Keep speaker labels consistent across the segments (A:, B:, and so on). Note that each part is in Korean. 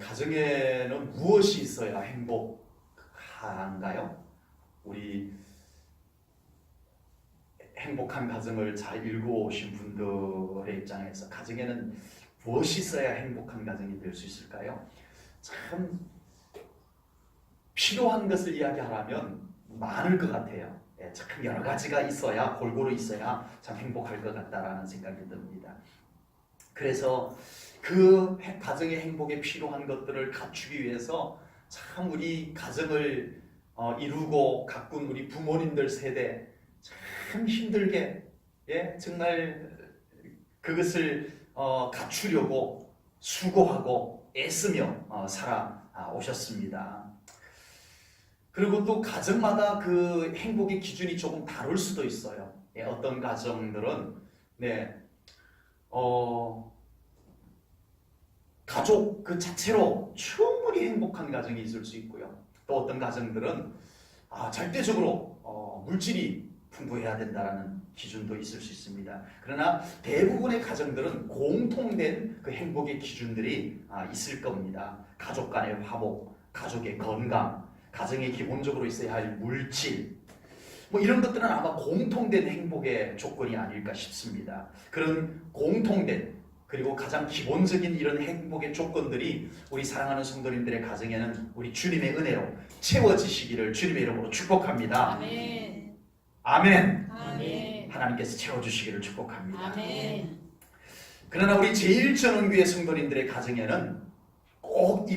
A: 가정에는 무엇이 있어야 행복한가요? 우리 행복한 가정을 잘 이루어오신 분들의 입장에서 가정에는 무엇이 있어야 행복한 가정이 될 수 있을까요? 참 필요한 것을 이야기하라면 많을 것 같아요. 참 여러 가지가 있어야, 골고루 있어야 참 행복할 것 같다라는 생각이 듭니다. 그래서 그 가정의 행복에 필요한 것들을 갖추기 위해서 참 우리 가정을 이루고 가꾼 우리 부모님들 세대 참 힘들게 정말 그것을 갖추려고 수고하고 애쓰며 살아오셨습니다. 그리고 또 가정마다 그 행복의 기준이 조금 다를 수도 있어요. 어떤 가정들은 가족 그 자체로 충분히 행복한 가정이 있을 수 있고요. 또 어떤 가정들은 절대적으로 물질이 풍부해야 된다는 기준도 있을 수 있습니다. 그러나 대부분의 가정들은 공통된 그 행복의 기준들이 있을 겁니다. 가족 간의 화목, 가족의 건강, 가정에 기본적으로 있어야 할 물질, 이런 것들은 아마 공통된 행복의 조건이 아닐까 싶습니다. 그런 공통된 그리고 가장 기본적인 이런 행복의 조건들이 우리 사랑하는 성도님들의 가정에는 우리 주님의 은혜로 채워지시기를 주님의 이름으로 축복합니다.
B: 아멘.
A: 아멘.
B: 아멘.
A: 하나님께서 채워주시기를 축복합니다.
B: 아멘.
A: 그러나 우리 제1전원교회 성도님들의 가정에는 꼭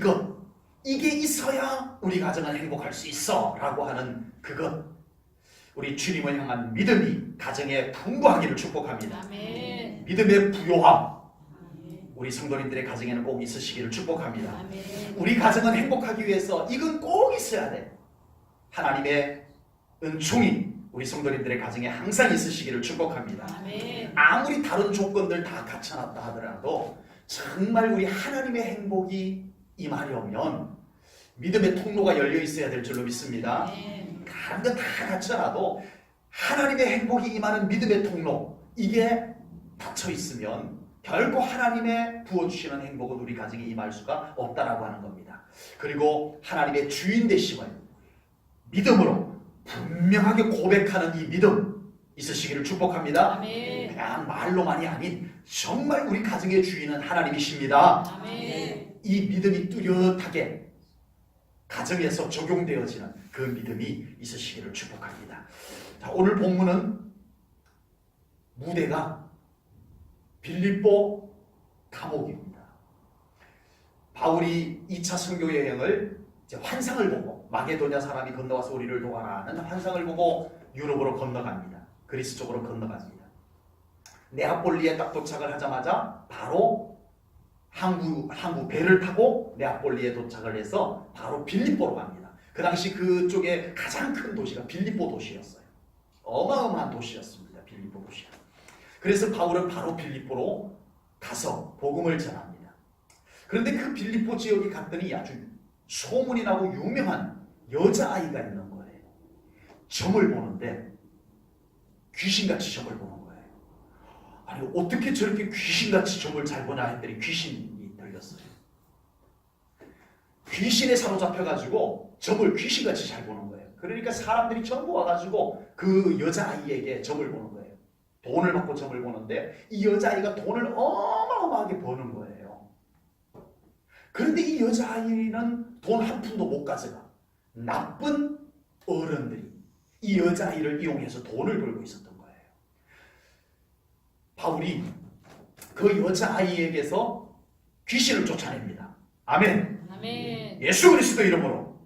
A: 이게 있어야 우리 가정은 행복할 수 있어 라고 하는 그것, 우리 주님을 향한 믿음이 가정에 풍부하기를 축복합니다.
B: 아멘.
A: 믿음의 부요함, 우리 성도님들의 가정에는 꼭 있으시기를 축복합니다.
B: 아멘.
A: 우리 가정은 행복하기 위해서 이건 꼭 있어야 돼. 하나님의 은총이 우리 성도님들의 가정에 항상 있으시기를 축복합니다.
B: 아멘.
A: 아무리 다른 조건들 다 갖춰놨다 하더라도 정말 우리 하나님의 행복이 임하려면 믿음의 통로가 열려 있어야 될 줄로 믿습니다.
B: 아멘.
A: 다른 거 다 갖춰놔도 하나님의 행복이 임하는 믿음의 통로, 이게 닫혀 있으면 결코 하나님의 부어주시는 행복은 우리 가정에 임할 수가 없다라고 하는 겁니다. 그리고 하나님의 주인 되심을 믿음으로 분명하게 고백하는 이 믿음 있으시기를 축복합니다.
B: 아멘.
A: 그냥 말로만이 아닌 정말 우리 가정의 주인은 하나님이십니다.
B: 아멘.
A: 이 믿음이 뚜렷하게 가정에서 적용되어지는 그 믿음이 있으시기를 축복합니다. 자, 오늘 본문은 무대가 빌립보 감옥입니다. 바울이 2차 선교 여행을 환상을 보고 마게도냐 사람이 건너와서 우리를 도와라는 환상을 보고 유럽으로 건너갑니다. 그리스 쪽으로 건너갑니다. 네아폴리에 딱 도착을 하자마자 바로 항구 배를 타고 네아폴리에 도착을 해서 바로 빌립보로 갑니다. 그 당시 그쪽에 가장 큰 도시가 빌립보 도시였어요. 어마어마한 도시였습니다. 빌립보 도시가. 그래서 바울은 바로 빌립보로 가서 복음을 전합니다. 그런데 그 빌립보 지역에 갔더니 아주 소문이 나고 유명한 여자아이가 있는 거예요. 점을 보는데 귀신같이 점을 보는 거예요. 아니 어떻게 저렇게 귀신같이 점을 잘 보냐 했더니 귀신이 들렸어요. 귀신에 사로잡혀가지고 점을 귀신같이 잘 보는 거예요. 그러니까 사람들이 전부 와가지고 그 여자아이에게 점을 보는 거예요. 돈을 받고 점을 보는데 이 여자아이가 돈을 어마어마하게 버는 거예요. 그런데 이 여자아이는 돈 한 푼도 못 가져가. 나쁜 어른들이 이 여자아이를 이용해서 돈을 벌고 있었던 거예요. 바울이 그 여자아이에게서 귀신을 쫓아냅니다. 아멘.
B: 아멘.
A: 예수 그리스도 이름으로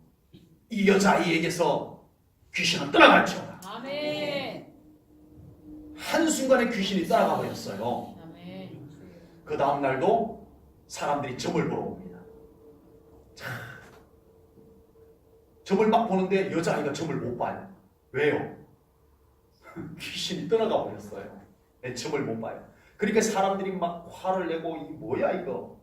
A: 이 여자아이에게서 귀신은 떠나갈지어다.
B: 아멘.
A: 한순간에 귀신이 떠나가 버렸어요.
B: 아멘.
A: 그 다음 날도 사람들이 점을 보러 옵니다. 자, 점을 막 보는데 여자아이가 점을 못 봐요. 왜요? 귀신이 떠나가 버렸어요. 점을 못 봐요. 그러니까 사람들이 막 화를 내고 이 뭐야 이거.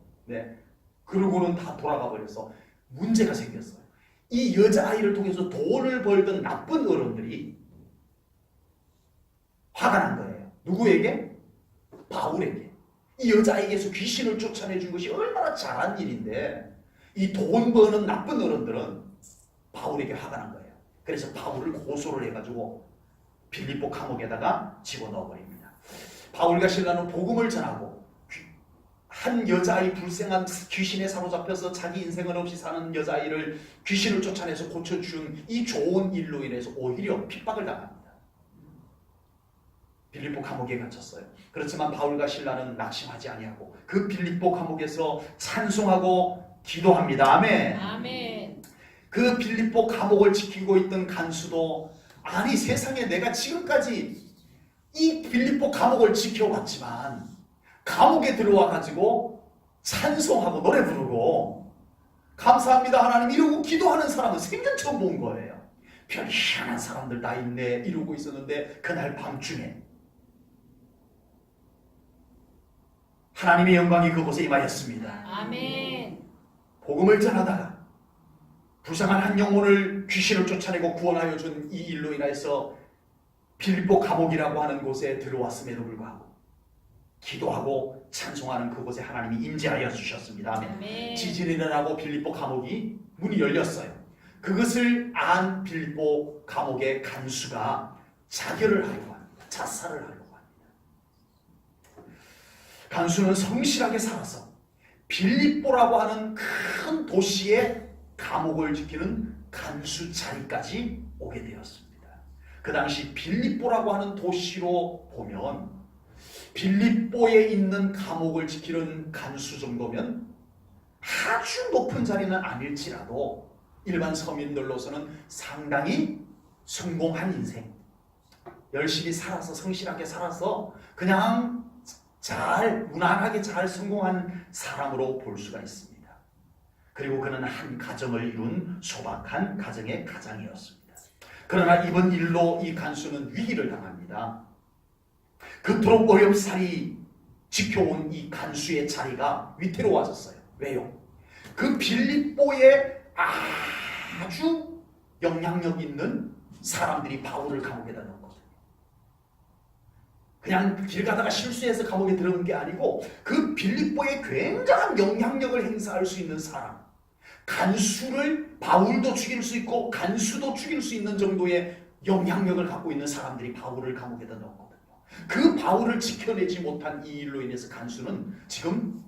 A: 그러고는 다 돌아가 버려서 문제가 생겼어요. 이 여자아이를 통해서 돈을 벌던 나쁜 어른들이 화가 난 거예요. 누구에게? 바울에게. 이 여자에게서 귀신을 쫓아내준 것이 얼마나 잘한 일인데 이 돈 버는 나쁜 어른들은 바울에게 화가 난 거예요. 그래서 바울을 고소를 해가지고 빌립보 감옥에다가 집어넣어버립니다. 바울과 실라는 복음을 전하고 한 여자아이, 불쌍한 귀신에 사로잡혀서 자기 인생은 없이 사는 여자아이를 귀신을 쫓아내서 고쳐준 이 좋은 일로 인해서 오히려 핍박을 당합니다. 빌립보 감옥에 갇혔어요. 그렇지만 바울과 실라는 낙심하지 아니하고 그 빌립보 감옥에서 찬송하고 기도합니다. 아멘.
B: 아멘.
A: 그 빌립보 감옥을 지키고 있던 간수도 아니 세상에 내가 지금까지 이 빌립보 감옥을 지켜왔지만 감옥에 들어와 가지고 찬송하고 노래 부르고 감사합니다 하나님 이러고 기도하는 사람은 생전 처음 본 거예요. 별 희한한 사람들 다 있네 이러고 있었는데 그날 밤중에 하나님의 영광이 그곳에 임하였습니다.
B: 아멘.
A: 복음을 전하다가 불쌍한 한 영혼을 귀신을 쫓아내고 구원하여 준 이 일로 인해서 빌립보 감옥이라고 하는 곳에 들어왔음에도 불구하고 기도하고 찬송하는 그곳에 하나님이 임재하여 주셨습니다. 아멘.
B: 아멘.
A: 지진이 일어나고 빌립보 감옥이 문이 열렸어요. 그것을 안 빌립보 감옥의 간수가 자결을 하려고 합니다. 자살을 하려고 합니다. 간수는 성실하게 살아서 빌립보라고 하는 큰 도시의 감옥을 지키는 간수 자리까지 오게 되었습니다. 그 당시 빌립보라고 하는 도시로 보면 빌립보에 있는 감옥을 지키는 간수 정도면 아주 높은 자리는 아닐지라도 일반 서민들로서는 상당히 성공한 인생, 열심히 살아서 성실하게 살아서 그냥 잘 무난하게 잘 성공한 사람으로 볼 수가 있습니다. 그리고 그는 한 가정을 이룬 소박한 가정의 가장이었습니다. 그러나 이번 일로 이 간수는 위기를 당합니다. 그토록 어렵사리 지켜온 이 간수의 자리가 위태로워졌어요. 왜요? 그 빌립보에 아주 영향력 있는 사람들이 바울을 감옥에다 넣었거든요. 그냥 길 가다가 실수해서 감옥에 들어온 게 아니고 그 빌립보에 굉장한 영향력을 행사할 수 있는 사람, 간수를 바울도 죽일 수 있고 간수도 죽일 수 있는 정도의 영향력을 갖고 있는 사람들이 바울을 감옥에다 넣었거든요. 그 바울을 지켜내지 못한 이 일로 인해서 간수는 지금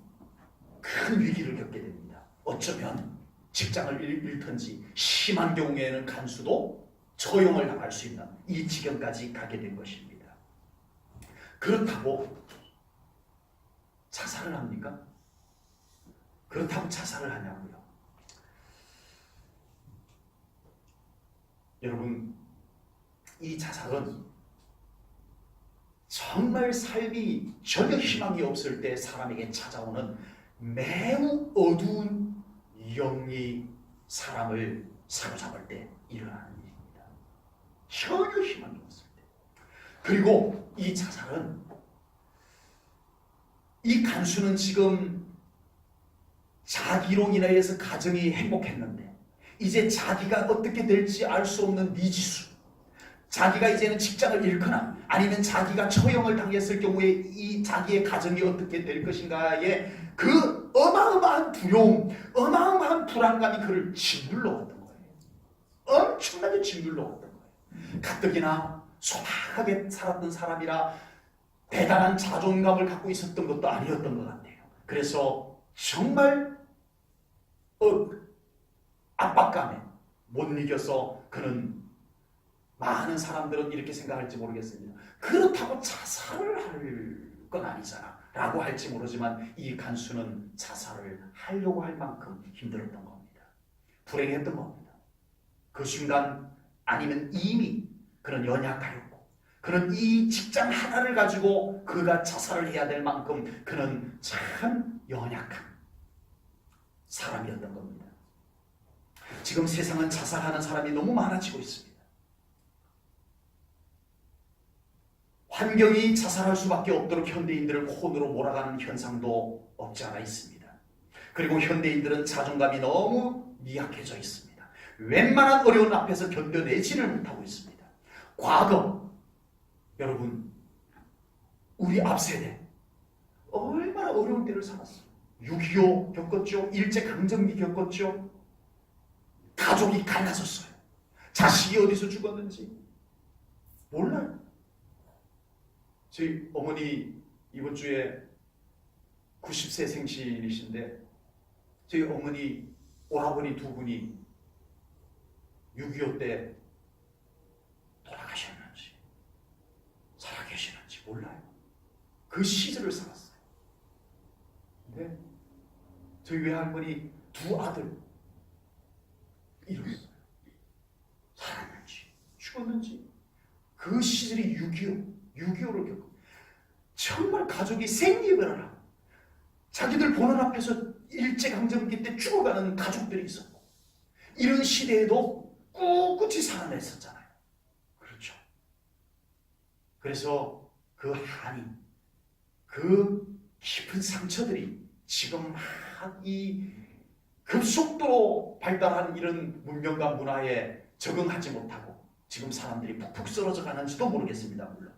A: 큰 위기를 겪게 됩니다. 어쩌면 직장을 잃든지 심한 경우에는 간수도 처형을 당할 수 있는 이 지경까지 가게 된 것입니다. 그렇다고 자살을 합니까? 그렇다고 자살을 하냐고요? 여러분, 이 자살은 정말 삶이 전혀 희망이 없을 때 사람에게 찾아오는 매우 어두운 영이 사람을 사로잡을 때 일어나는 일입니다. 전혀 희망이 없을 때. 그리고 이 자살은 이 간수는 지금 자기로 인하여서 가정이 행복했는데 이제 자기가 어떻게 될지 알 수 없는 미지수, 자기가 이제는 직장을 잃거나 아니면 자기가 처형을 당했을 경우에 이 자기의 가정이 어떻게 될 것인가에 그 어마어마한 두려움, 어마어마한 불안감이 그를 짓눌러 왔던 거예요. 엄청나게 짓눌러 왔던 거예요. 가뜩이나 소박하게 살았던 사람이라 대단한 자존감을 갖고 있었던 것도 아니었던 것 같아요. 그래서 정말 압박감에 못 이겨서 그는 많은 사람들은 이렇게 생각할지 모르겠습니다. 그렇다고 자살을 할 건 아니잖아 라고 할지 모르지만 이 간수는 자살을 하려고 할 만큼 힘들었던 겁니다. 불행했던 겁니다. 그 순간 아니면 이미 그는 연약하였고 그는 이 직장 하나를 가지고 그가 자살을 해야 될 만큼 그는 참 연약한 사람이었던 겁니다. 지금 세상은 자살하는 사람이 너무 많아지고 있습니다. 환경이 자살할 수밖에 없도록 현대인들을 혼으로 몰아가는 현상도 없지 않아 있습니다. 그리고 현대인들은 자존감이 너무 미약해져 있습니다. 웬만한 어려운 앞에서 견뎌내지를 못하고 있습니다. 과거 여러분 우리 앞세대 얼마나 어려운 때를 살았어요. 6.25 겪었죠. 일제강점기 겪었죠. 가족이 갈라졌어요. 자식이 어디서 죽었는지 몰라요. 저희 어머니 이번 주에 90세 생신이신데 저희 어머니 오라버니 두 분이 6.25 때 돌아가셨는지 살아계시는지 몰라요. 그 시절을 살았어요. 근데 저희 외할머니 두 아들 잃었어요. 살았는지 죽었는지. 그 시절이 6.25를 겪고 정말 가족이 생이별을 하고 자기들 보는 앞에서 일제강점기 때 죽어가는 가족들이 있었고 이런 시대에도 꿋꿋이 살아냈었잖아요. 그렇죠. 그래서 그 한이 그 깊은 상처들이 지금 막 이 급속도로 발달한 이런 문명과 문화에 적응하지 못하고 지금 사람들이 푹푹 쓰러져 가는지도 모르겠습니다. 물론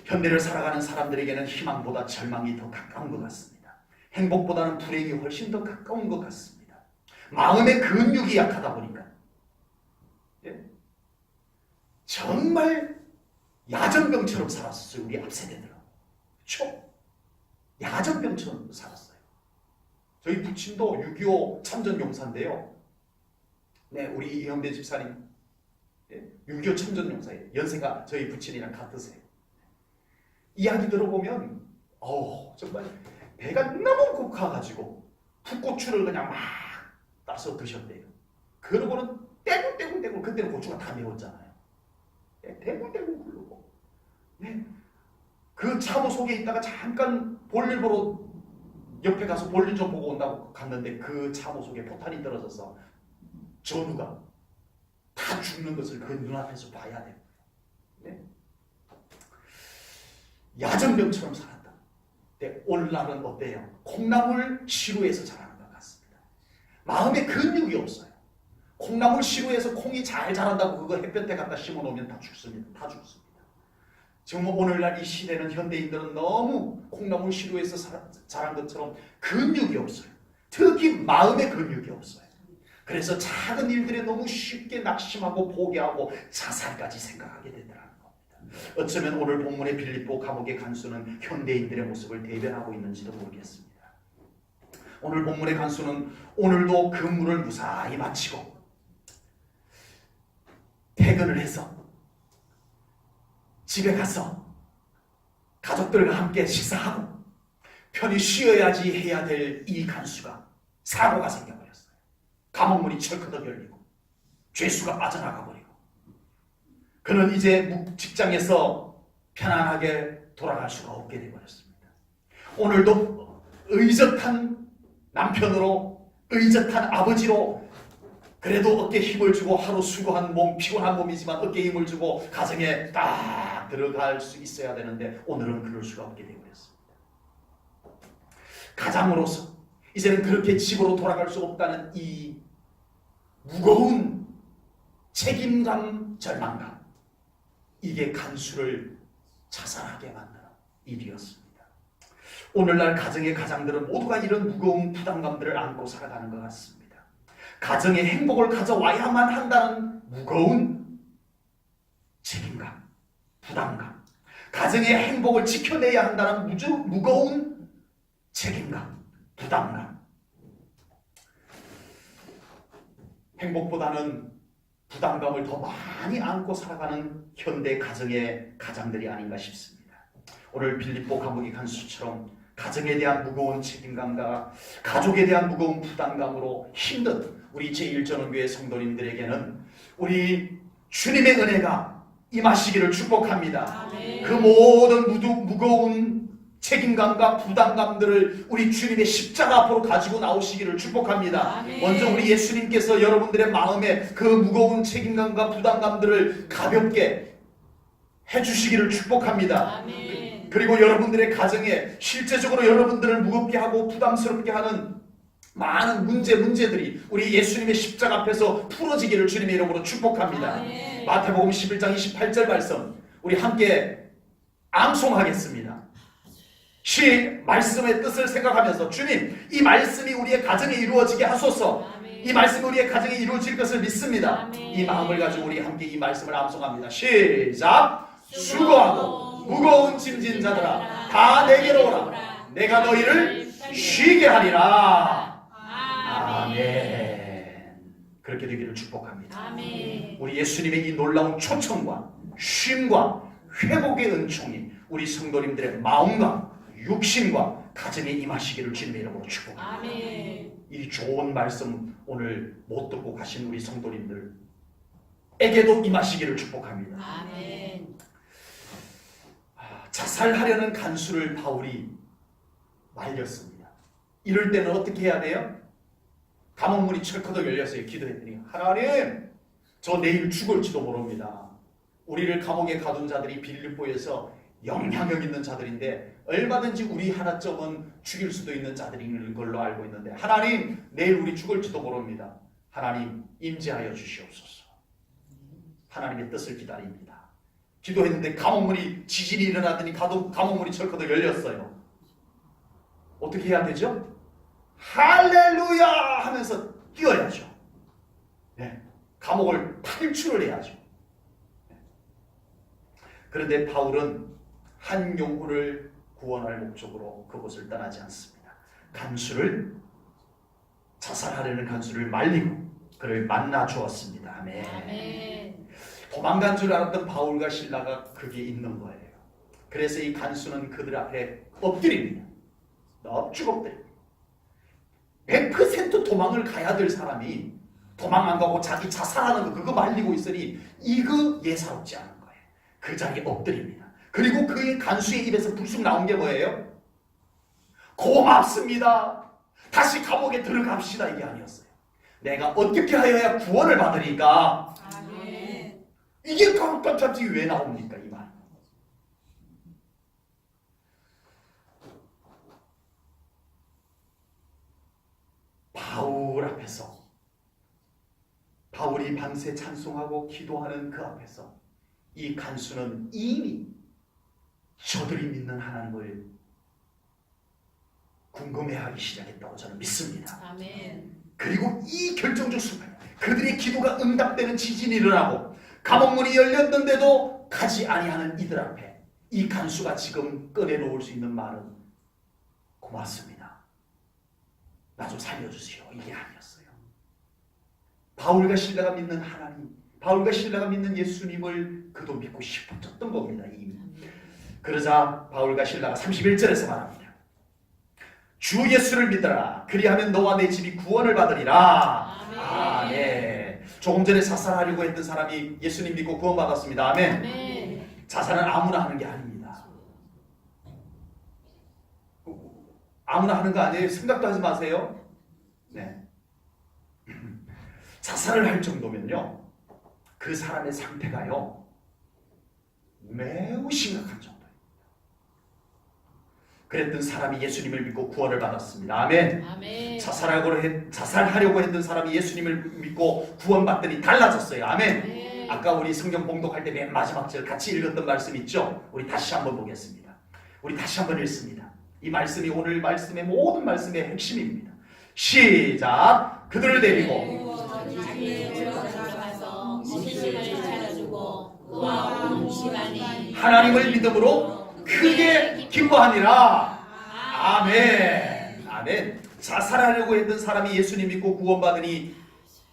A: 현대를 살아가는 사람들에게는 희망보다 절망이 더 가까운 것 같습니다. 행복보다는 불행이 훨씬 더 가까운 것 같습니다. 마음의 근육이 약하다 보니까 정말 야전병처럼 살았어요. 우리 앞세대들은. 그렇죠? 야전병처럼 살았어요. 저희 부친도 6.25 참전용사인데요. 네, 우리 이현배 집사님 6.25 참전용사예요. 연세가 저희 부친이랑 같으세요. 이야기 들어보면 정말 배가 너무 고파가지고 풋고추를 그냥 막 따서 드셨대요. 그러고는 떼굴떼굴 그때는 고추가 다 매웠잖아요. 떼굴떼굴 굴르고 그 차도 속에 있다가 잠깐 볼일 보러 옆에 가서 볼일 좀 보고 온다고 갔는데 그 차도 속에 포탄이 떨어져서 전우가 다 죽는 것을 그 눈앞에서 봐야 돼요. 야전병처럼 살았다. 근데 오늘날은 어때요? 콩나물 시루에서 자라는 것 같습니다. 마음에 근육이 없어요. 콩나물 시루에서 콩이 잘 자란다고 그거 햇볕에 갖다 심어놓으면 다 죽습니다. 다 죽습니다. 지금 오늘날 이 시대는 현대인들은 너무 콩나물 시루에서 자란 것처럼 근육이 없어요. 특히 마음의 근육이 없어요. 그래서 작은 일들에 너무 쉽게 낙심하고 포기하고 자살까지 생각하게 되더라고요. 어쩌면 오늘 본문의 빌립보 감옥의 간수는 현대인들의 모습을 대변하고 있는지도 모르겠습니다. 오늘 본문의 간수는 오늘도 근무를 무사히 마치고 퇴근을 해서 집에 가서 가족들과 함께 식사하고 편히 쉬어야지 해야 될 이 간수가 사고가 생겨버렸어요. 감옥문이 철커덕 열리고 죄수가 빠져나가 버리고 그는 이제 직장에서 편안하게 돌아갈 수가 없게 되어버렸습니다. 오늘도 의젓한 남편으로 의젓한 아버지로 그래도 어깨에 힘을 주고 하루 수고한 몸, 피곤한 몸이지만 어깨에 힘을 주고 가정에 딱 들어갈 수 있어야 되는데 오늘은 그럴 수가 없게 되어버렸습니다. 가장으로서 이제는 그렇게 집으로 돌아갈 수 없다는 이 무거운 책임감, 절망감, 이게 간수를 자살하게 만드는 일이었습니다. 오늘날 가정의 가장들은 모두가 이런 무거운 부담감들을 안고 살아가는 것 같습니다. 가정의 행복을 가져와야만 한다는 무거운 책임감, 부담감, 가정의 행복을 지켜내야 한다는 무거운 책임감, 부담감. 행복보다는 부담감을 더 많이 안고 살아가는 현대 가정의 가장들이 아닌가 싶습니다. 오늘 빌립보 감옥의 간수처럼 가정에 대한 무거운 책임감과 가족에 대한 무거운 부담감으로 힘든 우리 제1전원교회 성도님들에게는 우리 주님의 은혜가 임하시기를 축복합니다. 그 모든 무거운 책임감과 부담감들을 우리 주님의 십자가 앞으로 가지고 나오시기를 축복합니다. 먼저 우리 예수님께서 여러분들의 마음에 그 무거운 책임감과 부담감들을 가볍게 해주시기를 축복합니다. 그리고 여러분들의 가정에 실제적으로 여러분들을 무겁게 하고 부담스럽게 하는 많은 문제들이 우리 예수님의 십자가 앞에서 풀어지기를 주님의 이름으로 축복합니다. 마태복음 11장 28절 말씀 우리 함께 암송하겠습니다. 말씀의 뜻을 생각하면서 주님, 이 말씀이 우리의 가정에 이루어지게 하소서. 이 말씀이 우리의 가정에 이루어질 것을 믿습니다. 이 마음을 가지고 우리 함께 이 말씀을 암송합니다. 시작. 수고하고 무거운 짐진 자들아 다 내게로 오라. 내가 너희를 쉬게 하리라. 아멘. 그렇게 되기를 축복합니다.
B: 아멘.
A: 우리 예수님의 이 놀라운 초청과 쉼과 회복의 은총이 우리 성도님들의 마음과 육신과 가정에 임하시기를 주님의 이름으로 축복합니다.
B: 아멘.
A: 이 좋은 말씀 오늘 못 듣고 가신 우리 성도님들에게도 임하시기를 축복합니다.
B: 아멘.
A: 자살하려는 간수를 바울이 말렸습니다. 이럴 때는 어떻게 해야 돼요? 감옥문이 철커덕 열렸어요. 기도했더니 하나님, 저 내일 죽을지도 모릅니다. 우리를 감옥에 가둔 자들이 빌립보에서 영향력 있는 자들인데 얼마든지 우리 하나쯤은 죽일 수도 있는 자들인 걸로 알고 있는데 하나님, 내일 우리 죽을지도 모릅니다. 하나님, 임재하여 주시옵소서. 하나님의 뜻을 기다립니다. 기도했는데 감옥문이 지진이 일어나더니 감옥문이 철커덕 열렸어요. 어떻게 해야 되죠? 할렐루야 하면서 뛰어야죠. 네. 감옥을 탈출을 해야죠. 네. 그런데 바울은 한 영혼을 구원할 목적으로 그곳을 떠나지 않습니다. 간수를, 자살하려는 간수를 말리고 그를 만나 주었습니다. 아멘.
B: 아멘.
A: 도망간 줄 알았던 바울과 실라가 그게 있는 거예요. 그래서 이 간수는 그들 앞에 엎드립니다. 넙죽 엎드립니다. 100% 도망을 가야 될 사람이 도망 안 가고 자기 자살하는 거 그거 말리고 있으니 이거 예사롭지 않은 거예요. 그 자리에 엎드립니다. 그리고 그의 간수의 입에서 불쑥 나온 게 뭐예요? 고맙습니다. 다시 감옥에 들어갑시다. 이게 아니었어요. 내가 어떻게 하여야 구원을 받으리까?
B: 아멘.
A: 이게 갑자기 왜 나옵니까? 이 말. 바울 앞에서, 바울이 밤새 찬송하고 기도하는 그 앞에서 이 간수는 이미 저들이 믿는 하나님을 궁금해하기 시작했다고 저는 믿습니다.
B: 아멘.
A: 그리고 이 결정적 순간 그들의 기도가 응답되는 지진이 일어나고 감옥문이 열렸는데도 가지 아니하는 이들 앞에 이 간수가 지금 꺼내놓을 수 있는 말은 고맙습니다. 나 좀 살려주세요. 이게 아니었어요. 바울과 실라가 믿는 하나님, 바울과 실라가 믿는 예수님을 그도 믿고 싶었던 겁니다. 이미. 그러자 바울과 실라가 31절에서 말합니다. 주 예수를 믿더라. 그리하면 너와 내 집이 구원을 받으리라. 아멘. 조금 전에 자살하려고 했던 사람이 예수님 믿고 구원받았습니다. 아멘.
B: 아멘.
A: 자살은 아무나 하는 게 아닙니다. 아무나 하는 거 아니에요. 생각도 하지 마세요. 네. 자살을 할 정도면요, 그 사람의 상태가요 매우 심각한 정도예요. 그랬던 사람이 예수님을 믿고 구원을 받았습니다. 아멘.
B: 아멘.
A: 자살하려고 했던 사람이 예수님을 믿고 구원받더니 달라졌어요. 아멘.
B: 아멘.
A: 아까 우리 성경 봉독할 때 맨 마지막 절 같이 읽었던 말씀 있죠? 우리 다시 한번 보겠습니다. 우리 다시 한번 읽습니다. 이 말씀이 오늘 말씀의 모든 말씀의 핵심입니다. 시작. 그들을 데리고 하나님을 믿음으로 크게 기뻐하니라. 아멘. 아멘. 자살하려고 했던 사람이 예수님 믿고 구원받으니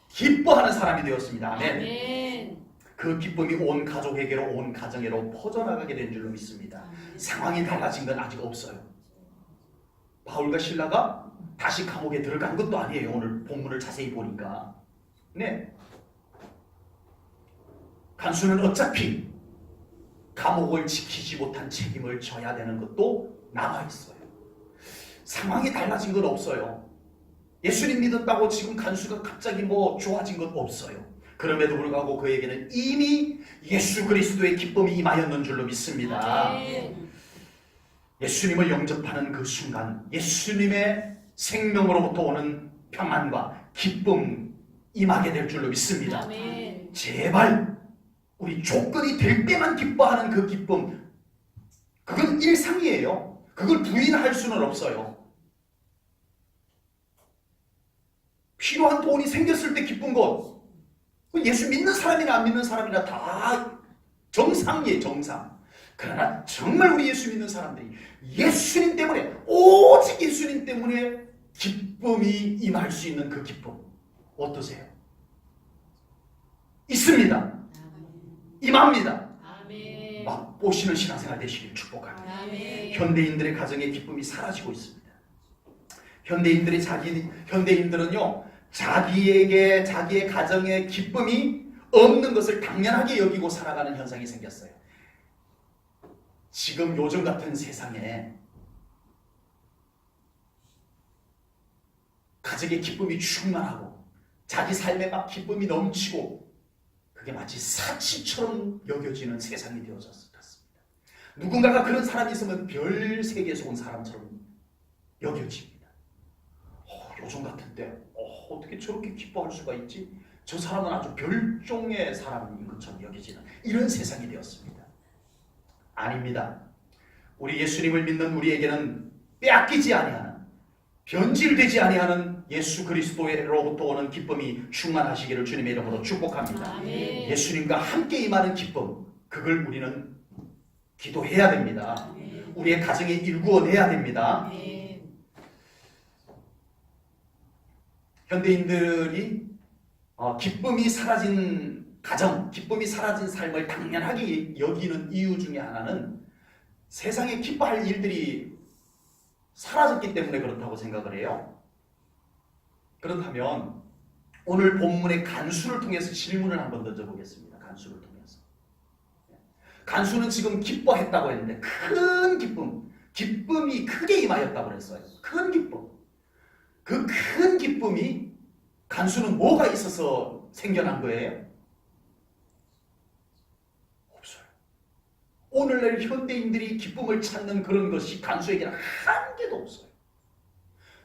A: 기뻐하는 사람이 되었습니다. 아멘.
B: 아멘.
A: 그 기쁨이 온 가족에게로, 온 가정에로 퍼져나가게 된 줄로 믿습니다. 상황이 달라진 건 아직 없어요. 바울과 실라가 다시 감옥에 들어간 것도 아니에요. 오늘 본문을 자세히 보니까. 네. 간수는 어차피 감옥을 지키지 못한 책임을 져야 되는 것도 남아있어요. 상황이 달라진 건 없어요. 예수님 믿었다고 지금 간수가 갑자기 좋아진 건 없어요. 그럼에도 불구하고 그에게는 이미 예수 그리스도의 기쁨이 임하였는 줄로 믿습니다.
B: 아멘.
A: 예수님을 영접하는 그 순간 예수님의 생명으로부터 오는 평안과 기쁨 임하게 될 줄로 믿습니다.
B: 아멘.
A: 제발 우리 조건이 될 때만 기뻐하는 그 기쁨, 그건 일상이에요. 그걸 부인할 수는 없어요. 필요한 돈이 생겼을 때 기쁜 것, 예수 믿는 사람이나 안 믿는 사람이나 다 정상이에요, 정상. 그러나 정말 우리 예수 믿는 사람들이 예수님 때문에, 오직 예수님 때문에 기쁨이 임할 수 있는 그 기쁨 어떠세요? 있습니다. 임합니다.
B: 아멘.
A: 맛보시는 신앙생활 되시길 축복합니다.
B: 아멘.
A: 현대인들의 가정의 기쁨이 사라지고 있습니다. 현대인들은요, 자기의 가정의 기쁨이 없는 것을 당연하게 여기고 살아가는 현상이 생겼어요. 지금 요즘 같은 세상에 가정의 기쁨이 충만하고 자기 삶에 막 기쁨이 넘치고 그게 마치 사치처럼 여겨지는 세상이 되어졌습니다. 누군가가 그런 사람이 있으면 별 세계에서 온 사람처럼 여겨집니다. 요즘 같은 때 어떻게 저렇게 기뻐할 수가 있지? 저 사람은 아주 별종의 사람인 것처럼 여겨지는 이런 세상이 되었습니다. 아닙니다. 우리 예수님을 믿는 우리에게는 빼앗기지 아니하는, 변질되지 아니하는 예수 그리스도로부터 오는 기쁨이 충만하시기를 주님의 이름으로 축복합니다.
B: 아멘.
A: 예수님과 함께 임하는 기쁨, 그걸 우리는 기도해야 됩니다.
B: 아멘.
A: 우리의 가정에 일구어내야 됩니다.
B: 아멘.
A: 현대인들이 기쁨이 사라진 가정, 기쁨이 사라진 삶을 당연하게 여기는 이유 중에 하나는 세상에 기뻐할 일들이 사라졌기 때문에 그렇다고 생각을 해요. 그렇다면 오늘 본문의 간수를 통해서 질문을 한번 던져보겠습니다. 간수를 통해서. 간수는 지금 기뻐했다고 했는데 큰 기쁨, 기쁨이 크게 임하였다고 그랬어요. 큰 기쁨. 그 큰 기쁨이 간수는 뭐가 있어서 생겨난 거예요? 없어요. 오늘날 현대인들이 기쁨을 찾는 그런 것이 간수에게는 한 개도 없어요.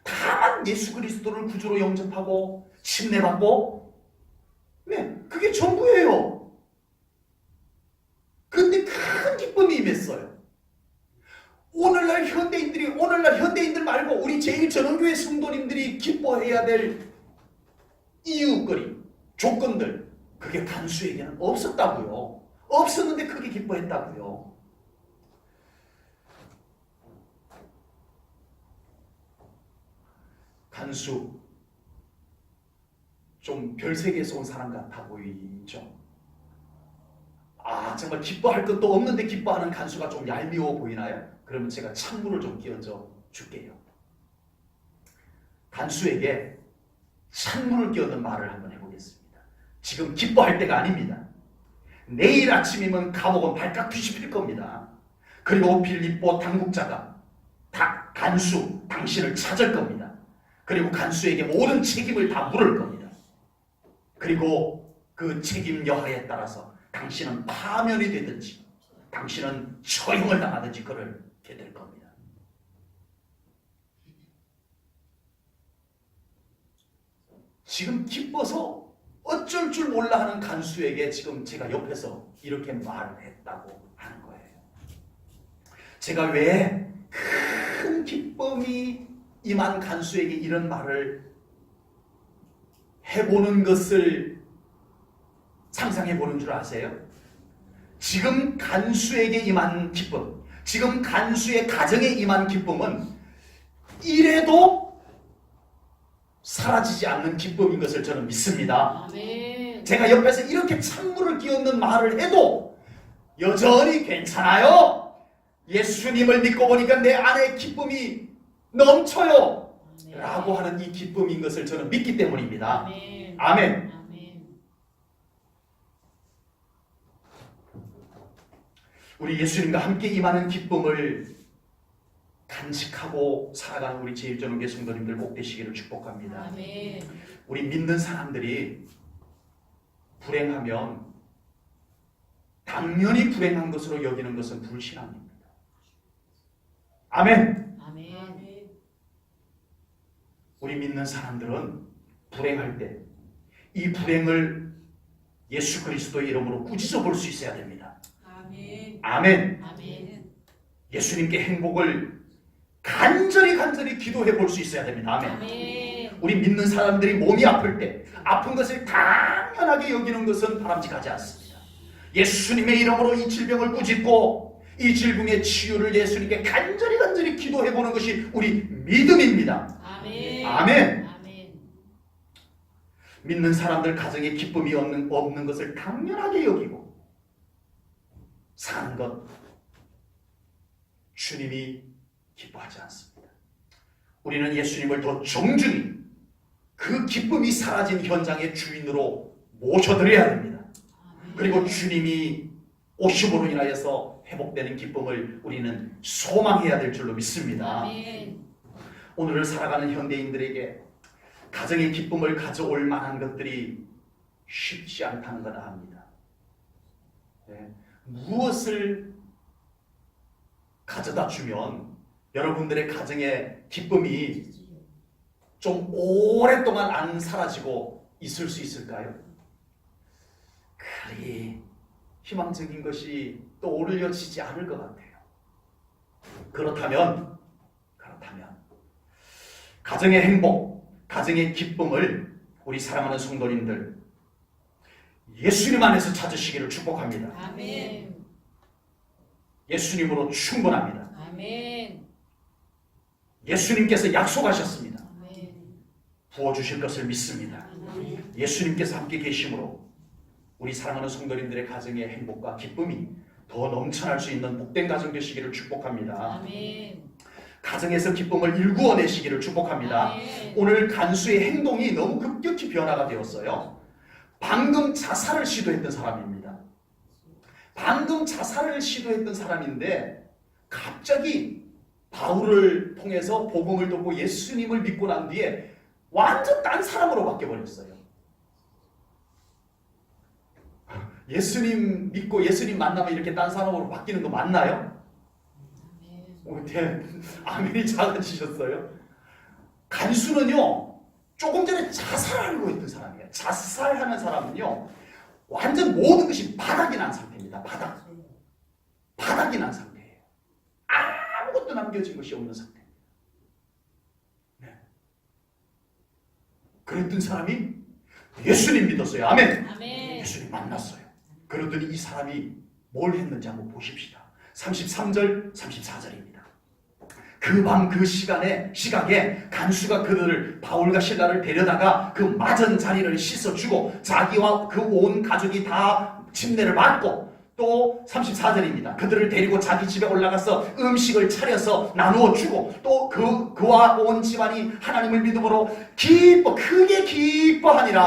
A: 다만 예수 그리스도를 구주로 영접하고 침례받고, 네, 그게 전부예요. 그런데 큰 기쁨이 임했어요. 오늘날 현대인들 말고 우리 제1전원교회 성도님들이 기뻐해야 될 이유거리, 조건들, 그게 간수에게는 없었다고요. 없었는데 크게 기뻐했다고요. 간수, 좀 별세계에서 온 사람 같아 보이죠? 정말 기뻐할 것도 없는데 기뻐하는 간수가 좀 얄미워 보이나요? 그러면 제가 찬물을 좀 끼얹어 줄게요. 간수에게 찬물을 끼얹는 말을 한번 해보겠습니다. 지금 기뻐할 때가 아닙니다. 내일 아침이면 감옥은 발칵 뒤집힐 겁니다. 그리고 빌립보 당국자가 간수, 당신을 찾을 겁니다. 그리고 간수에게 모든 책임을 다 물을 겁니다. 그리고 그 책임 여하에 따라서 당신은 파면이 되든지 당신은 처형을 당하든지 그렇게 될 겁니다. 지금 기뻐서 어쩔 줄 몰라 하는 간수에게 지금 제가 옆에서 이렇게 말을 했다고 하는 거예요. 제가 왜 큰 기쁨이 임한 간수에게 이런 말을 해보는 것을 상상해 보는 줄 아세요? 지금 간수에게 임한 기쁨, 지금 간수의 가정에 임한 기쁨은 이래도 사라지지 않는 기쁨인 것을 저는 믿습니다.
B: 아멘.
A: 제가 옆에서 이렇게 찬물을 끼얹는 말을 해도 여전히 괜찮아요. 예수님을 믿고 보니까 내 안에 기쁨이 넘쳐요.
B: 아멘.
A: 라고 하는 이 기쁨인 것을 저는 믿기 때문입니다.
B: 아멘.
A: 아멘.
B: 아멘.
A: 우리 예수님과 함께 임하는 기쁨을 간직하고 살아가는 우리 제1전원교회 성도님들 꼭 되시기를 축복합니다.
B: 아멘.
A: 우리 믿는 사람들이 불행하면 당연히 불행한 것으로 여기는 것은 불신앙입니다. 아멘.
B: 아멘.
A: 우리 믿는 사람들은 불행할 때 이 불행을 예수 그리스도의 이름으로 꾸짖어 볼 수 있어야 됩니다.
B: 아멘.
A: 아멘.
B: 아멘.
A: 예수님께 행복을 간절히 기도해 볼 수 있어야 됩니다. 아멘.
B: 아멘.
A: 우리 믿는 사람들이 몸이 아플 때 아픈 것을 당연하게 여기는 것은 바람직하지 않습니다. 예수님의 이름으로 이 질병을 꾸짖고 이 질병의 치유를 예수님께 간절히 기도해 보는 것이 우리 믿음입니다.
B: 아멘.
A: 아멘.
B: 아멘.
A: 믿는 사람들 가정에 기쁨이 없는 것을 당연하게 여기고 사는 것 주님이 기뻐하지 않습니다. 우리는 예수님을 더 정중히 그 기쁨이 사라진 현장의 주인으로 모셔드려야 됩니다. 그리고 주님이 오심으로 인하여서 회복되는 기쁨을 우리는 소망해야 될 줄로 믿습니다.
B: 아멘.
A: 오늘을 살아가는 현대인들에게 가정의 기쁨을 가져올 만한 것들이 쉽지 않다는 걸 압니다. 네. 무엇을 가져다 주면 여러분들의 가정의 기쁨이 좀 오랫동안 안 사라지고 있을 수 있을까요? 그리 희망적인 것이 떠올려지지 않을 것 같아요. 그렇다면 가정의 행복, 가정의 기쁨을 우리 사랑하는 성도님들 예수님 안에서 찾으시기를 축복합니다.
B: 아멘.
A: 예수님으로 충분합니다.
B: 아멘.
A: 예수님께서 약속하셨습니다.
B: 아멘.
A: 부어주실 것을 믿습니다.
B: 아멘.
A: 예수님께서 함께 계심으로 우리 사랑하는 성도님들의 가정의 행복과 기쁨이 더 넘쳐날 수 있는 복된 가정 되시기를 축복합니다.
B: 아멘.
A: 가정에서 기쁨을 일구어내시기를 축복합니다.
B: 아멘.
A: 오늘 간수의 행동이 너무 급격히 변화가 되었어요. 방금 자살을 시도했던 사람입니다. 방금 자살을 시도했던 사람인데 갑자기 바울을 통해서 복음을 듣고 예수님을 믿고 난 뒤에 완전 딴 사람으로 바뀌어버렸어요. 예수님 믿고 예수님 만나면 이렇게 딴 사람으로 바뀌는 거 맞나요? 아멘이 작아지셨어요? 간수는요 조금 전에 자살하려고 했던 사람이에요. 자살하는 사람은요 완전 모든 것이 바닥이 난 상태입니다. 바닥이 난 상태예요. 아무것도 남겨진 것이 없는 상태. 네. 그랬던 사람이 예수님 믿었어요. 아멘.
B: 아멘.
A: 예수님 만났어요. 그러더니 이 사람이 뭘 했는지 한번 보십시다. 33절 34절입니다. 그 밤 그 시각에 간수가 그들을 바울과 실라를 데려다가 그 맞은 자리를 씻어주고 자기와 그 온 가족이 다 침례를 받고 또 34절입니다. 그들을 데리고 자기 집에 올라가서 음식을 차려서 나누어 주고 또 그와 온 집안이 하나님을 믿음으로 크게 기뻐하니라.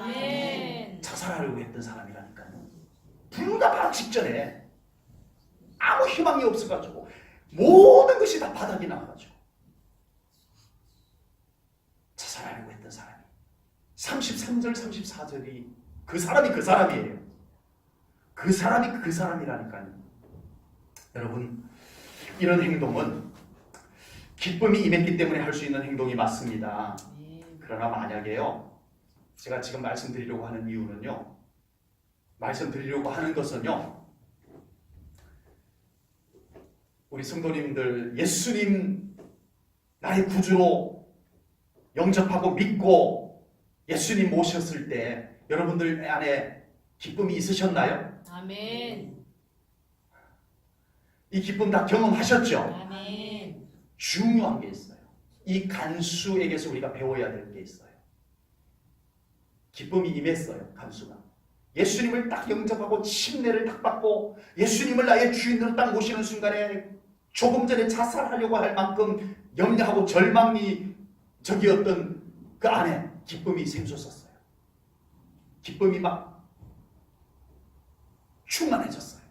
B: 아멘.
A: 자살하려고 했던 사람이라니까요. 불과 바로 직전에 아무 희망이 없어가지고 모든 것이 다 바닥이 나가지고 자살하려고 했던 사람이 33절 34절이 그 사람이에요. 그 사람이라니까요. 여러분 이런 행동은 기쁨이 임했기 때문에 할 수 있는 행동이 맞습니다. 그러나 만약에요 제가 지금 말씀드리려고 하는 이유는요 말씀드리려고 하는 것은요 우리 성도님들 예수님 나의 구주로 영접하고 믿고 예수님 모셨을 때 여러분들 안에 기쁨이 있으셨나요?
B: 아멘.
A: 이 기쁨 다 경험하셨죠?
B: 아멘.
A: 중요한 게 있어요. 이 간수에게서 우리가 배워야 될 게 있어요. 기쁨이 임했어요. 간수가. 예수님을 딱 영접하고 침례를 딱 받고 예수님을 나의 주인으로 딱 모시는 순간에 조금 전에 자살하려고 할 만큼 염려하고 절망이 저기였던 그 안에 기쁨이 샘솟았어요. 기쁨이 막 충만해졌어요.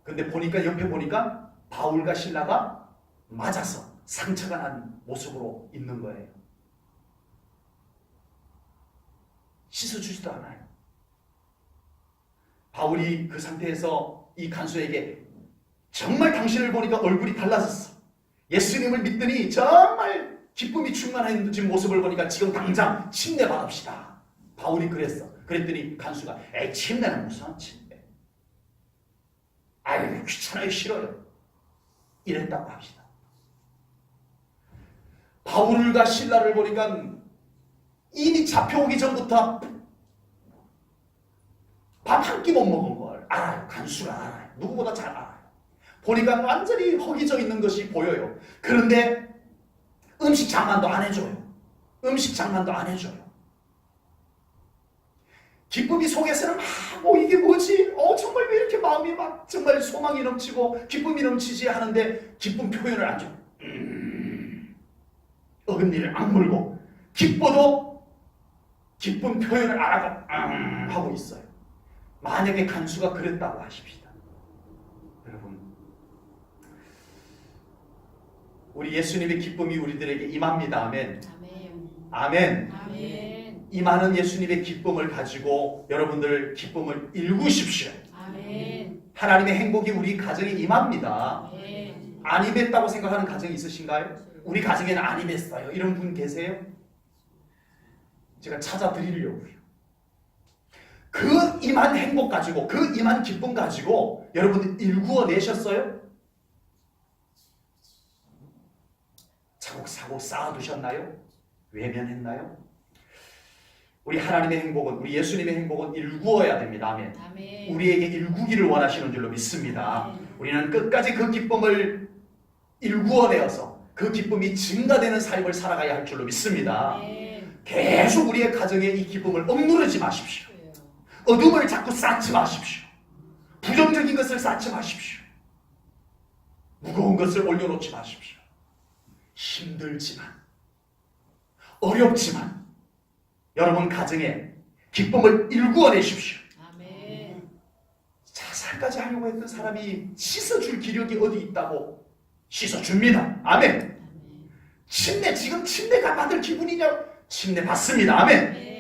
A: 근데 옆에 보니까 바울과 실라가 맞아서 상처가 난 모습으로 있는 거예요. 씻어주지도 않아요. 바울이 그 상태에서 이 간수에게 정말 당신을 보니까 얼굴이 달라졌어. 예수님을 믿더니 정말 기쁨이 충만한 모습을 보니까 지금 당장 침례 받읍시다. 바울이 그랬어. 그랬더니 간수가 에이 침례는 무슨 침례. 아유 귀찮아요 싫어요. 이랬다고 합시다. 바울과 실라를 보니까 이미 잡혀오기 전부터 밥 한 끼 못 먹은 걸 알아요. 간수가 알아요. 누구보다 잘 알아요. 보니까 완전히 허기져 있는 것이 보여요. 그런데 음식 장만도 안 해줘요. 음식 장만도 안 해줘요. 기쁨이 속에서는 막 이게 뭐지? 정말 왜 이렇게 마음이 막 정말 소망이 넘치고 기쁨이 넘치지 하는데 기쁨 표현을 안 줘. 어금니를 악물고 기뻐도 기쁨 표현을 안 하고 하고 있어요. 만약에 간수가 그랬다고 하십시다. 여러분, 우리 예수님의 기쁨이 우리들에게 임합니다. 아멘.
B: 아멘.
A: 아멘.
B: 아멘.
A: 이 많은 예수님의 기쁨을 가지고 여러분들 기쁨을 일구십시오.
B: 아멘.
A: 하나님의 행복이 우리 가정에 임합니다.
B: 아멘.
A: 안 임했다고 생각하는 가정이 있으신가요? 우리 가정에는 안 임했어요. 이런 분 계세요? 제가 찾아드리려고요. 그 임한 행복 가지고, 그 임한 기쁨 가지고 여러분들 일구어내셨어요? 차곡차곡 쌓아두셨나요? 외면했나요? 우리 하나님의 행복은, 우리 예수님의 행복은 일구어야 됩니다. 아멘.
B: 아멘.
A: 우리에게 일구기를 원하시는 줄로 믿습니다. 우리는 끝까지 그 기쁨을 일구어내어서 그 기쁨이 증가되는 삶을 살아가야 할 줄로 믿습니다.
B: 아멘.
A: 계속 우리의 가정에 이 기쁨을 억누르지 마십시오. 어둠을 자꾸 쌓지 마십시오. 부정적인 것을 쌓지 마십시오. 무거운 것을 올려놓지 마십시오. 힘들지만, 어렵지만 여러분 가정에 기쁨을 일구어내십시오.
B: 아멘.
A: 자살까지 하려고 했던 사람이 씻어줄 기력이 어디 있다고 씻어줍니다. 아멘.
B: 아멘.
A: 침례, 지금 침례가 받을 기분이냐? 침례 받습니다. 아멘.
B: 아멘.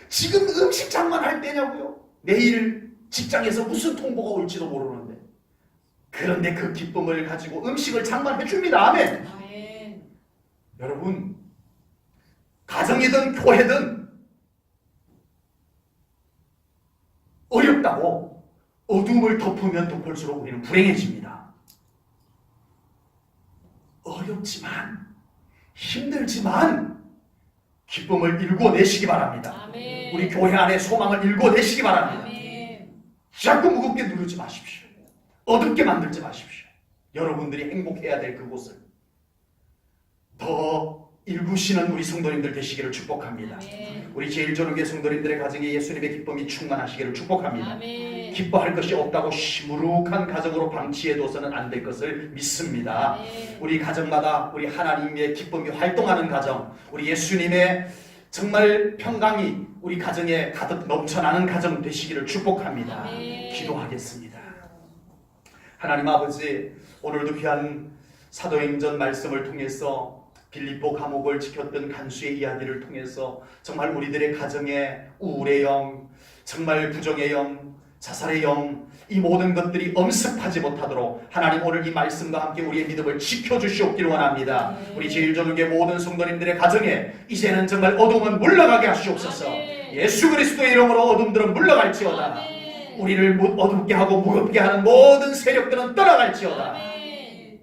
A: 지금 음식 장만할 때냐고요? 내일 직장에서 무슨 통보가 올지도 모르는데, 그런데 그 기쁨을 가지고 음식을 장만해 줍니다. 아멘.
B: 아멘.
A: 여러분, 가정이든 교회든 어렵다고 어둠을 덮으면 덮을수록 우리는 불행해집니다. 어렵지만, 힘들지만 기쁨을 일궈내시기 바랍니다.
B: 아멘.
A: 우리 교회 안에 소망을 일궈내시기 바랍니다.
B: 아멘.
A: 자꾸 무겁게 누르지 마십시오. 어둡게 만들지 마십시오. 여러분들이 행복해야 될 그곳을 더 일구시는 우리 성도님들 되시기를 축복합니다.
B: 아멘.
A: 우리 제일조르교회 성도님들의 가정에 예수님의 기쁨이 충만하시기를 축복합니다.
B: 아멘.
A: 기뻐할 것이 없다고 시무룩한 가정으로 방치해둬서는 안 될 것을 믿습니다.
B: 아멘.
A: 우리 가정마다 우리 하나님의 기쁨이 활동하는 가정, 우리 예수님의 정말 평강이 우리 가정에 가득 넘쳐나는 가정 되시기를 축복합니다.
B: 아멘.
A: 기도하겠습니다. 하나님 아버지, 오늘도 귀한 사도행전 말씀을 통해서 빌립보 감옥을 지켰던 간수의 이야기를 통해서 정말 우리들의 가정에 우울의 영, 정말 부정의 영, 자살의 영, 이 모든 것들이 엄습하지 못하도록 하나님 오늘 이 말씀과 함께 우리의 믿음을 지켜주시옵기를 원합니다. 우리 제일조르교회 모든 성도님들의 가정에 이제는 정말 어둠은 물러가게 하시옵소서. 예수 그리스도의 이름으로 어둠들은 물러갈지어다.
B: 아멘.
A: 우리를 어둡게 하고 무겁게 하는 모든 세력들은 떠나갈지어다.
B: 아멘.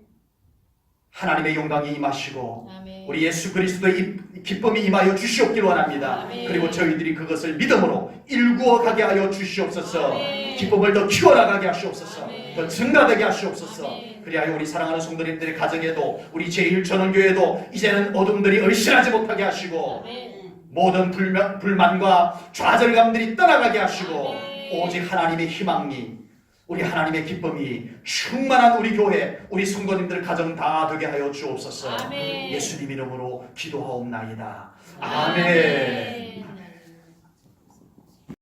A: 하나님의 영광이 임하시고
B: 아멘.
A: 우리 예수 그리스도의 기쁨이 임하여 주시옵기를 원합니다.
B: 아멘.
A: 그리고 저희들이 그것을 믿음으로 일구어 가게 하여 주시옵소서.
B: 아멘.
A: 기쁨을 더 키워나가게 하시옵소서.
B: 아멘.
A: 더 증가되게 하시옵소서.
B: 아멘.
A: 그리하여 우리 사랑하는 성도님들의 가정에도 우리 제1전원교회도 이제는 어둠들이 얼씬하지 못하게 하시고
B: 아멘.
A: 모든 불만과 좌절감들이 떠나가게 하시고
B: 아멘.
A: 오직 하나님의 희망이, 우리 하나님의 기쁨이 충만한 우리 교회, 우리 성도님들 가정 다 되게 하여 주옵소서.
B: 아멘.
A: 예수님 이름으로 기도하옵나이다.
B: 아멘.